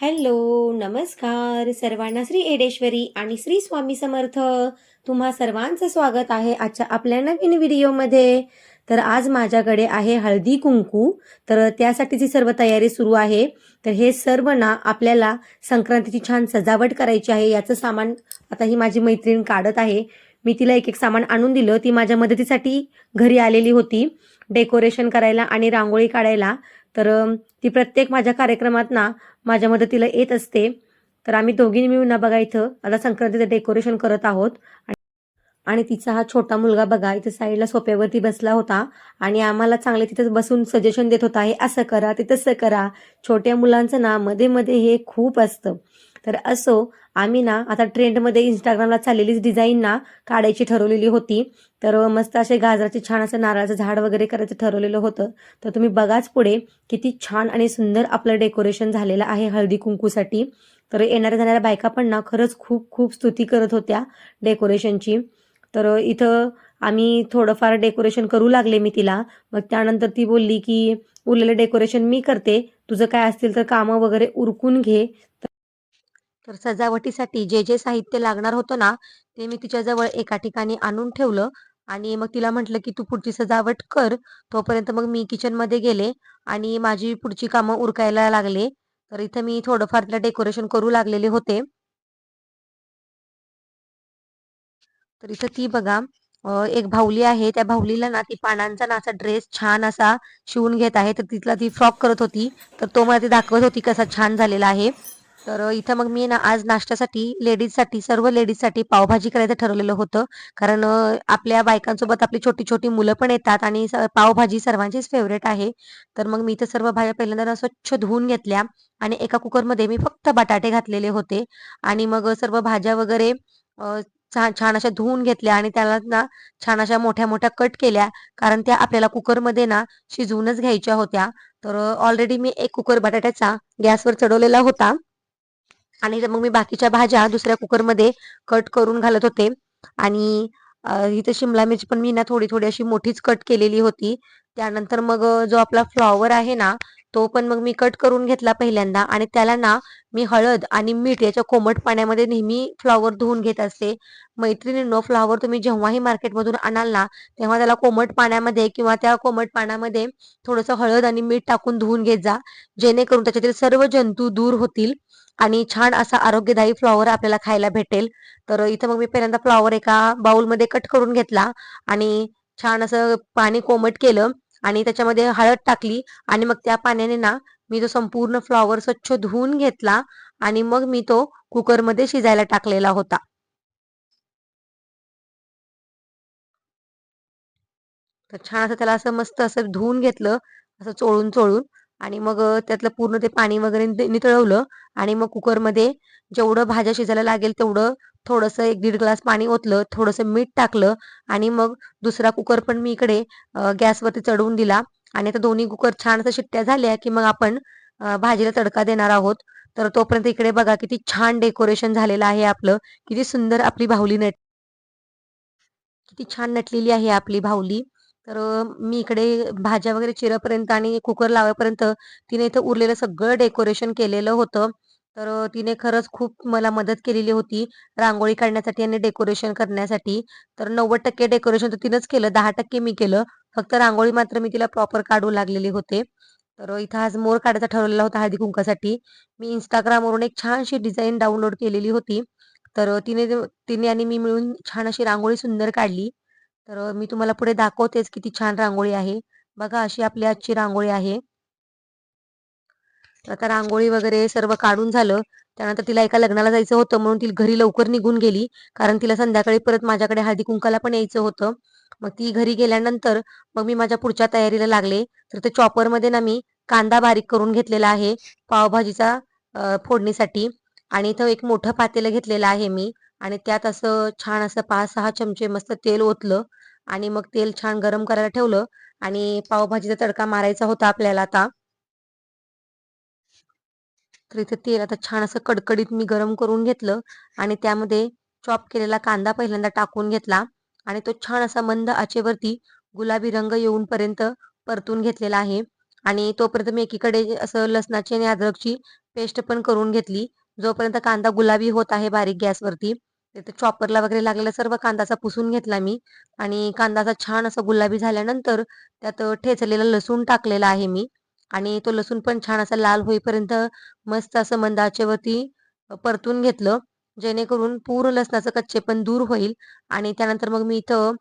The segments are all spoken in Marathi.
हॅलो, नमस्कार सर्वांना. श्री एडेश्वरी आणि श्री स्वामी समर्थ. तुम्हा सर्वांचं स्वागत आहे आजच्या आपल्या नवीन व्हिडिओमध्ये. तर आज माझ्याकडे आहे हळदी कुंकू. तर त्यासाठीची सर्व तयारी सुरू आहे. तर हे सर्व ना आपल्याला संक्रांतीची छान सजावट करायची आहे. याचं सामान आता ही माझी मैत्रीण काढत आहे. मी तिला एक एक सामान आणून दिलं. ती माझ्या मदतीसाठी घरी आलेली होती डेकोरेशन करायला आणि रांगोळी काढायला. तर ती प्रत्येक माझ्या कार्यक्रमात ना माझ्या मदतीला येत असते. तर आम्ही दोघींनी मिळून ना बघा इथं आता संक्रांतीचं डेकोरेशन करत आहोत. आणि तिचा हा छोटा मुलगा बघा इथं साईडला सोफ्यावरती बसला होता आणि आम्हाला चांगले तिथं बसून सजेशन देत होता, हे असं करा ते तसं करा. छोट्या मुलांचं ना मध्ये मध्ये हे खूप असतं. तर असो, आम्ही ना आता ट्रेंडमध्ये इंस्टाग्रामला चाललेलीच डिझाईन ना काढायची ठरवलेली होती. तर मस्त असे गाजराचे छान असं नारळाचं झाड वगैरे करायचं ठरवलेलं होतं. तर तुम्ही बघाच पुढे किती छान आणि सुंदर आपलं डेकोरेशन झालेलं आहे हळदी कुंकूसाठी. तर येणाऱ्या जाणाऱ्या बायका पण ना खरंच खूप खूप स्तुती करत होत्या डेकोरेशनची. तर इथं आम्ही थोडंफार डेकोरेशन करू लागले मी तिला. मग त्यानंतर ती बोलली की उरलेलं डेकोरेशन मी करते, तुझं काय असतील तर कामं वगैरे उरकून घे. तर सजावटीसाठी जे जे साहित्य लागणार होतं ना, ते मी तिच्याजवळ एका ठिकाणी आणून ठेवलं आणि मग तिला म्हटलं की तू पुढची सजावट कर. तोपर्यंत मग मी किचनमध्ये गेले आणि माझी पुढची कामं उरकायला लागले. तर इथं मी थोडंफार तिला डेकोरेशन करू लागलेले होते. तर इथं ती बघा एक बाहुली आहे. त्या बाहुलीला ना ती पानांचा ना असा ड्रेस छान असा शिवून घेत आहे. तर तिथला ती फ्रॉक करत होती. तर तो मला ती दाखवत होती कसा छान झालेला आहे. तर इथं मग मी ना आज नाश्त्यासाठी लेडीजसाठी सर्व लेडीजसाठी पावभाजी करायचं ठरवलेलं होतं. कारण आपल्या बायकांसोबत आपली छोटी-छोटी मुलं पण येतात आणि पावभाजी सर्वांचीच फेव्हरेट आहे. तर मग मी इथं सर्व भाज्या पहिल्यांदा ना स्वच्छ धुवून घेतल्या आणि एका कुकरमध्ये मी फक्त बटाटे घातलेले होते आणि मग सर्व भाज्या वगैरे अ, छान छान अशा धुवून घेतल्या आणि त्याला ना छान अशा मोठ्या-मोठ्या कट केल्या. कारण त्या आपल्याला कुकरमध्ये ना शिजवूनच घ्यायच्या होत्या. तर ऑलरेडी मी एक कुकर बटाट्याचा गॅसवर चढवलेला होता आणि मग मी बाकीच्या भाज्या दुसऱ्या कुकरमध्ये कट करून घालत होते आणि इथं शिमला मिरची पण मी ना थोडी-थोडी अशी मोठीच कट केलेली होती. त्यानंतर मग जो आपला फ्लॉवर आहे ना, तो पण मग मी कट करून घेतला पहिल्यांदा आणि त्याला ना मी हळद आणि मीठ याच्या कोमट पाण्यामध्ये नेहमी फ्लॉवर धुवून घेत असते. मैत्रिणींनो, फ्लॉवर तुम्ही जेव्हाही मार्केटमधून आणाल ना, तेव्हा त्याला कोमट पाण्यामध्ये किंवा त्या कोमट पाण्यामध्ये थोडंसं हळद आणि मीठ टाकून धुवून घेत जा. जेणेकरून त्याच्यातील सर्व जंतू दूर होतील आणि छान असा आरोग्यदायी फ्लॉवर आपल्याला खायला भेटेल. तर इथं मग मी पहिल्यांदा फ्लॉवर एका बाउलमध्ये कट करून घेतला आणि छान असं पाणी कोमट केलं आणि त्याच्यामध्ये हळद टाकली आणि मग त्या पाण्याने ना मी तो संपूर्ण फ्लॉवर स्वच्छ धुवून घेतला आणि मग मी तो कुकरमध्ये शिजायला टाकलेला होता. तर छान असं त्याला असं मस्त असं धुवून घेतलं, असं चोळून-चोळून आणि मग त्यातलं पूर्ण ते पाणी वगैरे नितळवलं आणि मग कुकरमध्ये जेवढं भाज्या शिजायला लागेल तेवढं थोडंसं 1-1.5 ग्लास पाणी ओतलं, थोडंसं मीठ टाकलं आणि मग दुसरा कुकर पण मी इकडे गॅसवरती चढवून दिला आणि आता दोन्ही कुकर छान असं शिट्ट्या झाल्या, की मग आपण भाजीला तडका देणार आहोत. तर तोपर्यंत इकडे बघा किती छान डेकोरेशन झालेलं आहे आपलं. किती सुंदर आपली बाहुली किती छान नटलेली आहे आपली बाहुली. तर मी इकडे भाज्या वगैरे चिरेपर्यंत आणि कुकर लावेपर्यंत तिने इथं उरलेलं सगळं डेकोरेशन केलेलं होतं. तर तिने खरंच खूप मला मदत केलेली होती रांगोळी काढण्यासाठी आणि डेकोरेशन करण्यासाठी. तर 90% डेकोरेशन तर तिनंच केलं, 10% मी केलं. फक्त रांगोळी मात्र मी तिला प्रॉपर काढू लागलेले होते. तर इथं आज मोर काढायचा ठरवलेला होता हळदी-कुंकासाठी. मी Instagramवरून एक छानशी डिझाइन डाउनलोड केलेली होती. तर तिने आणि मी मिळून छान अशी रांगोळी सुंदर काढली. तर मी तुम्हाला पुढे दाखवतेच किती छान रांगोळी आहे. बघा अशी आपली आजची रांगोळी आहे. तर आता रांगोळी वगैरे सर्व काढून झालं. त्यानंतर तिला एका लग्नाला जायचं होतं म्हणून ती घरी लवकर निघून गेली. कारण तिला संध्याकाळी परत माझ्याकडे हळदी-कुंकाला पण यायचं होतं. मग ती घरी गेल्यानंतर मग मी माझ्या पुढच्या तयारीला लागले. तर ते चॉपरमध्ये ना मी कांदा बारीक करून घेतलेला आहे पावभाजीचा फोडणीसाठी आणि इथं एक मोठं पातेलं घेतलेलं आहे मी आणि त्यात असं छान असं 5-6 चमचे मस्त तेल ओतलं आणि मग तेल छान गरम करायला ठेवलं आणि पावभाजीचा तडका मारायचा होता आपल्याला आता. तर इथे तेल आता छान असं कडकडीत मी गरम करून घेतलं आणि त्यामध्ये चॉप केलेला कांदा पहिल्यांदा टाकून घेतला आणि तो छान असा मंद आचेवरती गुलाबी रंग येऊनपर्यंत परतून घेतलेला आहे आणि तोपर्यंत मी एकीकडे असं लसणाची आणि अद्रकची पेस्ट पण करून घेतली. जोपर्यंत कांदा गुलाबी होत आहे बारीक गॅसवरती, तिथे चॉपरला वगैरे लागलेला सर्व कांदा असा पुसून घेतला मी आणि कांदा असा छान असा गुलाबी झाल्यानंतर त्यात ठेचलेलं लसूण टाकलेला आहे मी आणि तो लसूण पण छान असा लाल होईपर्यंत मस्त असं मंद आचेवरती परतून घेतलं. जेणेकरून पूर्ण लसणाचं कच्चेपण दूर होईल आणि त्यानंतर मग मी इथं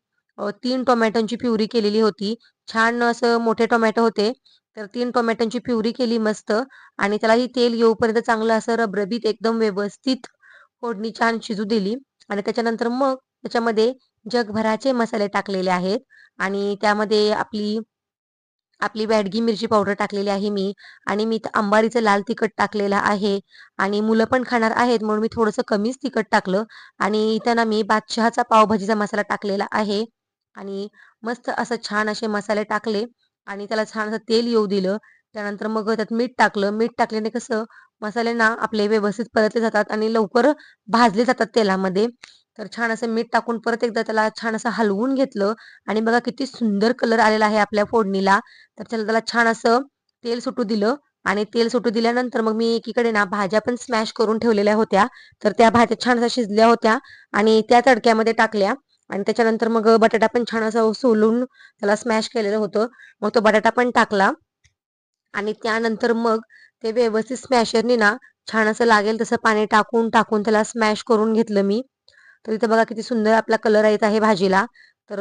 3 टोमॅटोची प्युरी केलेली होती. छान असं मोठे टोमॅटो होते. तर 3 टोमॅटोची प्युरी केली मस्त आणि त्यालाही तेल येऊपर्यंत चांगलं असं रबरबीत एकदम व्यवस्थित फोडणी छान शिजू दिली आणि त्याच्यानंतर मग त्याच्यामध्ये जगभराचे मसाले टाकलेले आहेत आणि त्यामध्ये आपली आपली बॅडगी मिरची पावडर टाकलेली आहे मी आणि मी इथं अंबारीचं लाल तिखट टाकलेलं आहे आणि मुलं पण खाणार आहेत म्हणून मी थोडंसं कमीच तिखट टाकलं आणि इथं ना मी बादशहाचा पावभाजीचा मसाला टाकलेला आहे आणि मस्त असं छान असे मसाले टाकले आणि त्याला छान असं तेल येऊ दिलं. त्यानंतर मग त्यात मीठ टाकलं. मीठ टाकल्याने कसं मसाले ना आपले व्यवस्थित परतले जातात आणि लवकर भाजले जातात तेलामध्ये. तर छान असं मीठ टाकून परत एकदा त्याला छान असं हलवून घेतलं आणि बघा किती सुंदर कलर आलेला आहे आपल्या फोडणीला. तर त्याला छान असं तेल सुटू दिलं आणि तेल सुटू दिल्यानंतर मग मी एकीकडे ना भाज्या पण स्मॅश करून ठेवलेल्या होत्या. तर त्या भाज्या छान अशा शिजल्या होत्या आणि त्या तडक्यामध्ये टाकल्या आणि त्याच्यानंतर मग बटाटा पण छान असा सोलून त्याला स्मॅश केलेलं होतं. मग तो बटाटा पण टाकला आणि त्यानंतर मग ते व्यवस्थित स्मॅशरनी ना छान असं लागेल तसं पाणी टाकून टाकून त्याला स्मॅश करून घेतलं मी. तर इथं बघा किती सुंदर आपला कलर येत आहे भाजीला. तर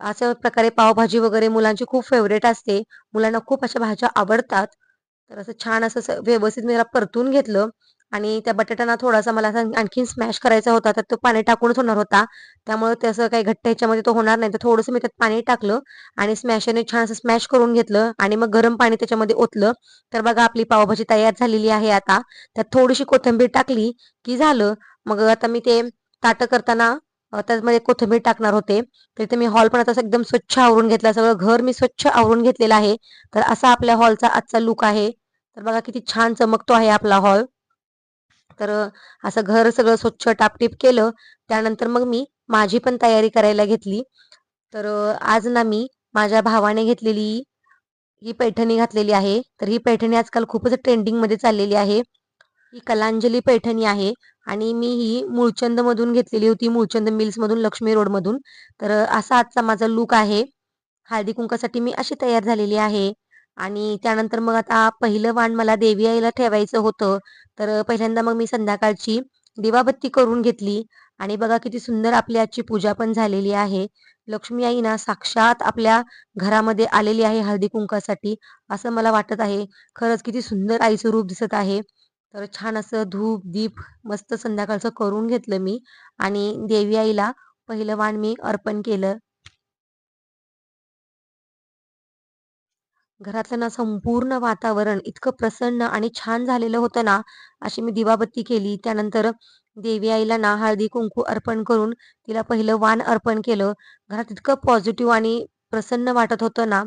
अशा प्रकारे पावभाजी वगैरे मुलांची खूप फेवरेट असते. मुलांना खूप अशा भाज्या आवडतात. तर असं छान असं व्यवस्थित मी त्याला परतून घेतलं आणि त्या बटाट्यांना थोडासा मला असा आणखीन स्मॅश करायचा होता. तर तो पाणी टाकूनच होणार होता. त्यामुळे ते असं काही घट्ट ह्याच्यामध्ये तो होणार नाही. तर थोडंसं मी त्यात पाणी टाकलं आणि स्मॅशरने छान असं स्मॅश करून घेतलं आणि मग गरम पाणी त्याच्यामध्ये ओतलं. तर बघा आपली पावभाजी तयार झालेली आहे आता. त्यात थोडीशी कोथिंबीर टाकली की झालं. मग आता मी ते ताटं करताना त्यामध्ये कोथिंबीर टाकणार होते. तर इथे मी हॉल पण आता असं एकदम स्वच्छ आवरून घेतला. सगळं घर मी स्वच्छ आवरून घेतलेलं आहे. तर असा आपल्या हॉलचा आजचा लूक आहे. तर बघा किती छान चमकतो आहे आपला हॉल. तर असं घर सगळं स्वच्छ टापटीप केलं. त्यानंतर मग मी माझी पण तयारी करायला घेतली. तर आज ना मी माझ्या भावाने घेतलेली ही पैठणी घातलेली आहे. तर ही पैठणी आजकाल खूपच ट्रेंडिंगमध्ये चाललेली आहे. ही कलांजली पैठणी आहे आणि मी ही मूळचंदमधून घेतलेली होती. मूळचंद मिल्समधून, लक्ष्मी रोडमधून. तर असा आजचा माझा लूक आहे. हळदी-कुंकवासाठी मी अशी तयार झालेली आहे आणि त्यानंतर मग आता पहिलं वाण मला देवी आईला ठेवायचं होतं. तर पहिल्यांदा मग मी संध्याकाळची दिवाबत्ती करून घेतली आणि बघा किती सुंदर आपली आजची पूजा पण झालेली आहे. लक्ष्मी आई ना साक्षात आपल्या घरामध्ये आलेली आहे हळदी-कुंकवासाठी असं मला वाटत आहे. खरंच किती सुंदर आईचं रूप दिसत आहे. तर छान असं धूप, दीप मस्त संध्याकाळचं करून घेतलं मी आणि देवी आईला पहिलं वाण मी अर्पण केलं. घरातलं ना संपूर्ण वातावरण इतकं प्रसन्न आणि छान झालेलं होतं ना, अशी मी दिवाबत्ती केली. त्यानंतर देवी आईला ना हळदी-कुंकू अर्पण करून तिला पहिलं वाण अर्पण केलं. घरात इतकं पॉझिटिव्ह आणि प्रसन्न वाटत होतं ना,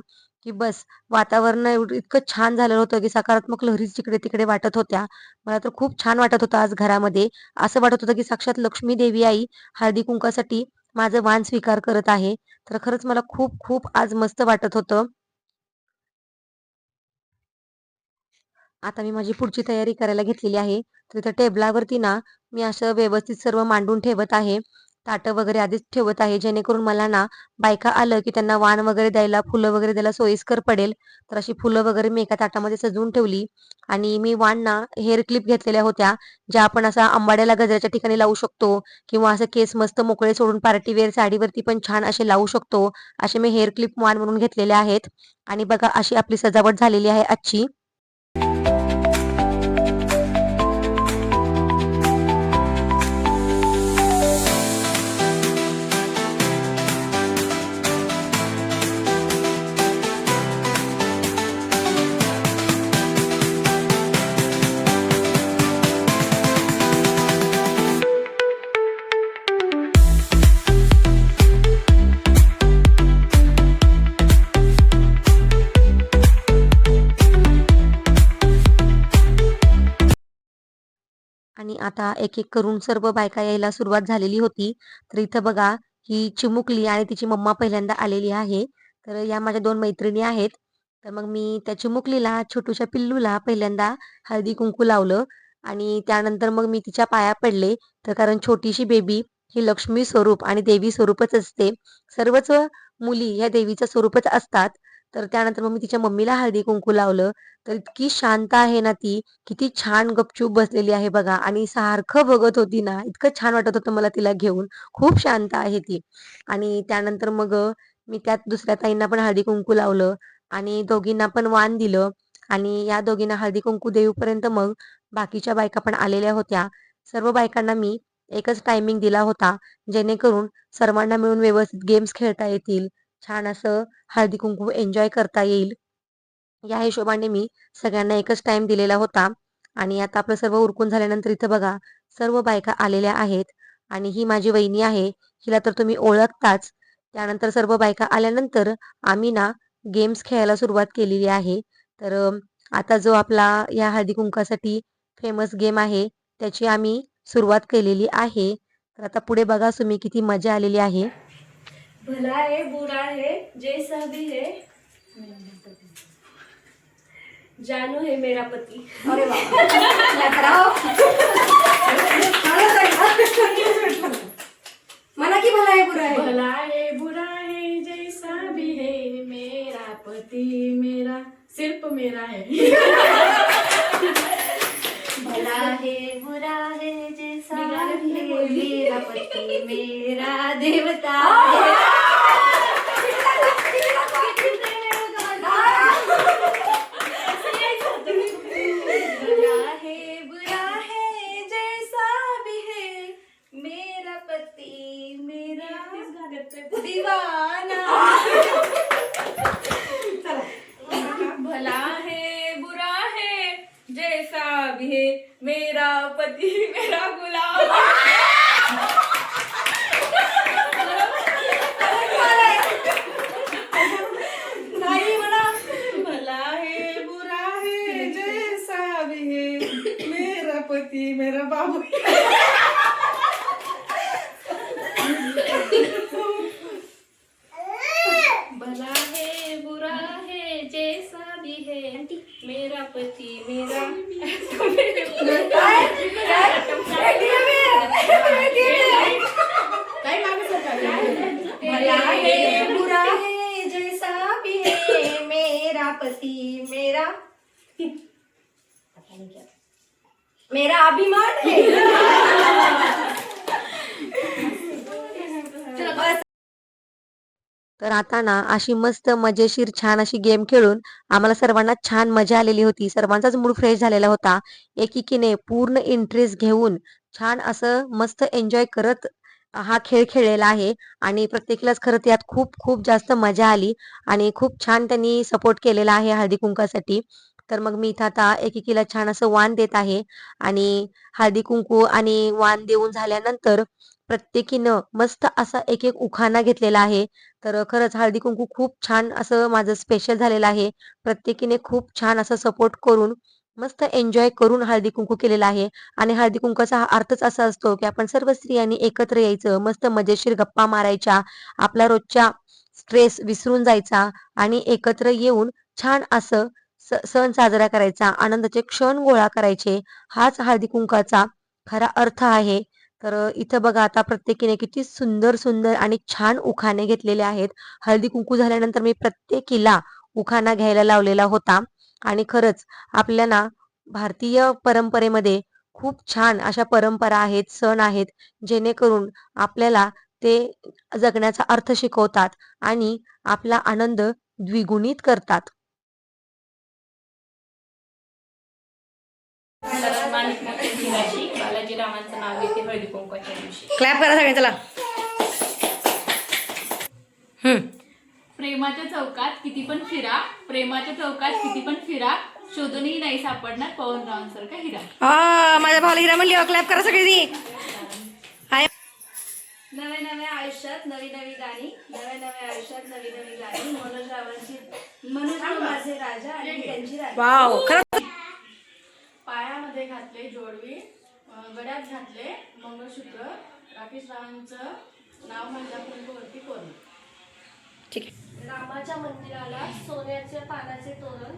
की बस वातावरण एवढं इतकं छान झालेलं होतं, की सकारात्मक लहरी जिकडे-तिकडे वाटत होत्या. मला तर खूप छान वाटत होतं आज घरामध्ये. असं वाटत होतं, की साक्षात लक्ष्मी देवी आई हळदी-कुंकासाठी माझं वाण स्वीकार करत आहे. तर खरंच मला खूप खूप आज मस्त वाटत होतं. आता मी माझी पुढची तयारी करायला घेतलेली आहे. तर त्या टेबलावरती ना मी असं व्यवस्थित सर्व मांडून ठेवत आहे. ताटं वगैरे आधीच ठेवत आहे, जेणेकरून मला ना बायका आलं की त्यांना वाण वगैरे द्यायला, फुलं वगैरे द्यायला सोयीस्कर पडेल. तर अशी फुलं वगैरे मी एका ताटामध्ये सजवून ठेवली आणि मी वाण ना हेअर क्लिप घेतलेल्या होत्या, ज्या आपण असा अंबाड्याला गजऱ्याच्या ठिकाणी लावू शकतो किंवा असं केस मस्त मोकळे सोडून पार्टी वेअर साडीवरती पण छान असे लावू शकतो. असे मी हेअर क्लिप वाण म्हणून घेतलेले आहेत आणि बघा अशी आपली सजावट झालेली आहे आजची. आणि आता एक-एक करून सर्व बायका यायला सुरुवात झालेली होती. तर इथं बघा ही चिमुकली आणि तिची मम्मा पहिल्यांदा आलेली आहे. तर या माझ्या 2 मैत्रिणी आहेत. तर मग मी त्या चिमुकलीला, छोटूशा पिल्लूला पहिल्यांदा हळदी कुंकू लावलं आणि त्यानंतर मग मी तिच्या पाया पडले. तर कारण छोटीशी बेबी ही लक्ष्मी स्वरूप आणि देवी स्वरूपच असते. सर्वच मुली ह्या देवीचं स्वरूपच असतात. तर त्यानंतर मग मी तिच्या मम्मीला हळदी कुंकू लावलं. तर इतकी शांत आहे ना ती, किती छान गपचूप बसलेली आहे बघा आणि सारखं बघत होती ना, इतकं छान वाटत होतं मला तिला घेऊन. खूप शांत आहे ती. आणि त्यानंतर मग मी त्यात दुसऱ्या ताईंना पण हळदी कुंकू लावलं आणि दोघींना पण वाण दिलं आणि या दोघींना हळदी कुंकू देऊपर्यंत मग बाकीच्या बायका पण आलेल्या होत्या. सर्व बायकांना मी एकच टायमिंग दिला होता, जेणेकरून सर्वांना मिळून व्यवस्थित गेम्स खेळता येतील. छान असं हळदी कुंकू एन्जॉय करता येईल. या हिशोबाने मी सगळ्यांना एकच टाइम दिलेला होता आणि आता आपलं सर्व उरकून झाल्यानंतर इथं बघा सर्व बायका आलेल्या आहेत आणि ही माझी वहिनी आहे. हिला तर तुम्ही ओळखताच. त्यानंतर सर्व बायका आल्यानंतर आम्ही ना गेम्स खेळायला सुरुवात केलेली आहे. तर आता जो आपला या हळदी-कुंकासाठी फेमस गेम आहे, त्याची आम्ही सुरुवात केलेली आहे. तर आता पुढे बघा तुम्ही किती मजा आलेली आहे. भला है बुरा है जैसा भी है, जानू है मेरा पति. अरे बाबा मना की भला है बुरा है. भला है बुरा है जैसा भी है, मेरा पति मेरा सिर्फ मेरा है. भला है बुरा है जैसा भी है, मेरा पति मेरा देवता है. भला है बुरा है जैसा भी है, मेरा पति मेरा दीवाना. भला है बुरा है जैसा भी है, मेरा पति मेरा गुलाम. नाही म्हणा. भला है बुरा है जैसा भी है, मेरा पति मेरा बाबू. भला है बुरा है जैसा भी है, मेरा पति मेरा भला है बुरा है जैसा भी है, मेरा पति मेरा पता नहीं क्या, मेरा अभिमान है. चलो बस. तर आता ना अशी मस्त मजेशीर छान अशी गेम खेळून आम्हाला सर्वांना छान मजा आलेली होती. सर्वांचाच मूड फ्रेश झालेला होता. एकीकीने पूर्ण इंटरेस्ट घेऊन छान असं मस्त एन्जॉय करत हा खेळ खेळलेला आहे आणि प्रत्येकीलाच खरं त्यात खूप खूप जास्त मजा आली आणि खूप छान त्यांनी सपोर्ट केलेला आहे हळदी-कुंकासाठी. तर मग मी इथं आता एकेकीला छान असं वाण देत आहे आणि हळदी-कुंकू आणि वाण देऊन झाल्यानंतर प्रत्येकीनं मस्त असा एक-एक उखाणा घेतलेला आहे. तर खरंच हळदी-कुंकू खूप छान असं माझं स्पेशल झालेलं आहे. प्रत्येकीने खूप छान असं सपोर्ट करून, मस्त एन्जॉय करून हळदी-कुंकू केलेला आहे आणि हळदी-कुंकाचा हा अर्थच असा असतो, की आपण सर्व स्त्रियांनी एकत्र यायचं, मस्त मजेशीर गप्पा मारायच्या, आपला रोजच्या स्ट्रेस विसरून जायचा आणि एकत्र येऊन छान असं सण साजरा करायचा, आनंदाचे क्षण गोळा करायचे, हाच हळदी-कुंकाचा खरा अर्थ आहे. तर इथं बघा आता प्रत्येकीने किती सुंदर सुंदर आणि छान उखाणे घेतलेले आहेत. हळदी कुंकू झाल्यानंतर मी प्रत्येकीला उखाणा घ्यायला लावलेला होता आणि खरंच आपल्या ना भारतीय परंपरेमध्ये खूप छान अशा परंपरा आहेत, सण आहेत, जेणेकरून आपल्याला ते जगण्याचा अर्थ शिकवतात आणि आपला आनंद द्विगुणित करतात. माणिक दिनाशी बालाजीरावांचं नाव घेते हळदी कुंकवाच्या दिवशी. क्लॅप करा सगळे चला. प्रेमाच्या चौकात किती पण फिरा, प्रेमाच्या चौकात किती पण फिरा, शोधूनही नाही सापडणार पवनरावांसारखा हिरा. माझ्या भावाला हिरा म्हणली. क्लॅप करा सगळी. नव्या नव्या आयुष्यात नवी नवी गाणी, नव्या नव्या आयुष्यात नवी नवी गाणी, मनोज माझे राजा आणि त्यांची राणी. वाव खरंच. पायामध्ये घातले जोडवी, गळ्यात घातले मंगळसूत्र, राकेश रावांचं नाव माझ्या कुंकूवरती कोरलं. ठीक आहे. रामाच्या मंदिराला सोन्याच्या पानाचे तोरण,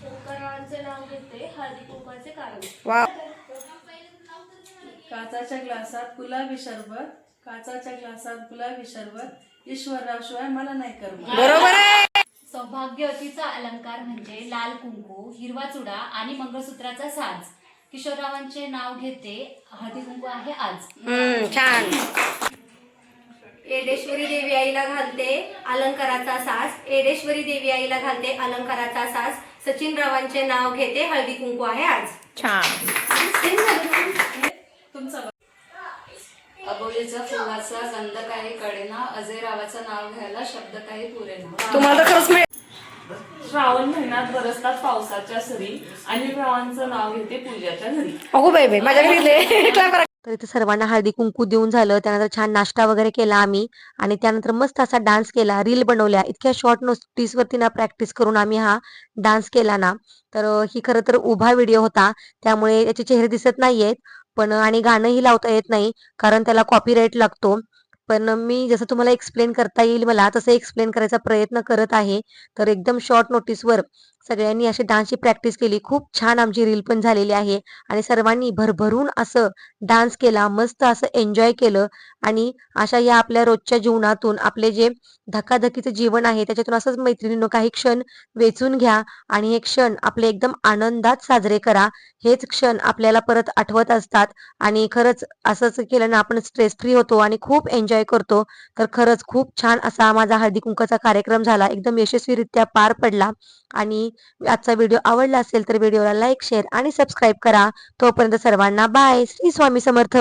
ओंकाराचे नाव घेते, हळदी कुंकवाचे कारण. वा काचाच्या ग्लासात गुलाबी शरबत, काचाच्या ग्लासात गुलाबी शरबत, ईश्वरराव शिवाय मला नाही करमत. बरोबर आहे. सौभाग्यवतीचा अलंकार म्हणजे लाल कुंकू, हिरवा चुडा आणि मंगळसूत्राचा साज. किशोररावांचे नाव घेते, हळदी कुंकू आहे आज. छान. एडेश्वरी देवी आईला घालते अलंकाराचा साज, एडेश्वरी देवी आईला घालते अलंकाराचा साज, सचिन रावांचे नाव घेते, हळदी कुंकू आहे आज. छान. तुमचं अबोलीचा फुलाचा गंध काही कळेना, अजय रावाचं नाव घ्यायला शब्द काही पुरेना. तुम्हाला तर खरंच श्रावण महिन्यात बरसतात पावसाच्या सरी आणि रावांचं नाव घेते पूजाच्या घरी. अगो बाई माझ्या घरी तर इथे सर्वांना हळदी कुंकू देऊन झालं. त्यानंतर छान नाश्ता वगैरे केला आम्ही आणि त्यानंतर मस्त असा डान्स केला, रील बनवल्या. इतक्या शॉर्ट नोटीसवरती ना प्रॅक्टिस करून आम्ही हा डान्स केला ना. तर ही खरं तर उभा व्हिडिओ होता, त्यामुळे याचे चेहरे दिसत नाहीयेत पण, आणि गाणंही लावता येत नाही कारण त्याला कॉपीराईट लागतो. पण मी जसं तुम्हाला एक्सप्लेन करता येईल मला तसं एक्सप्लेन करायचा प्रयत्न करत आहे. तर एकदम शॉर्ट नोटीसवर सगळ्यांनी अशी डान्सची प्रॅक्टिस केली. खूप छान आमची रील पण झालेली आहे आणि सर्वांनी भरभरून असं डान्स केला, मस्त असं एन्जॉय केलं. आणि अशा या आपल्या रोजच्या जीवनातून आपले जे धकाधकीचं जीवन आहे त्याच्यातून असंच मैत्रिणींनो काही क्षण वेचून घ्या आणि हे क्षण आपले एकदम आनंदात साजरे करा. हेच क्षण आपल्याला परत आठवत असतात आणि खरंच असंच केलं ना आपण स्ट्रेस फ्री होतो आणि खूप एन्जॉय करतो. तर खरंच खूप छान असा माझा हळदी कुंकाचा कार्यक्रम झाला, एकदम यशस्वीरित्या पार पडला. आणि आजचा व्हिडिओ आवडला असेल तर व्हिडिओला लाईक, शेअर आणि सबस्क्राईब करा. तोपर्यंत सर्वांना बाय. श्री स्वामी समर्थ.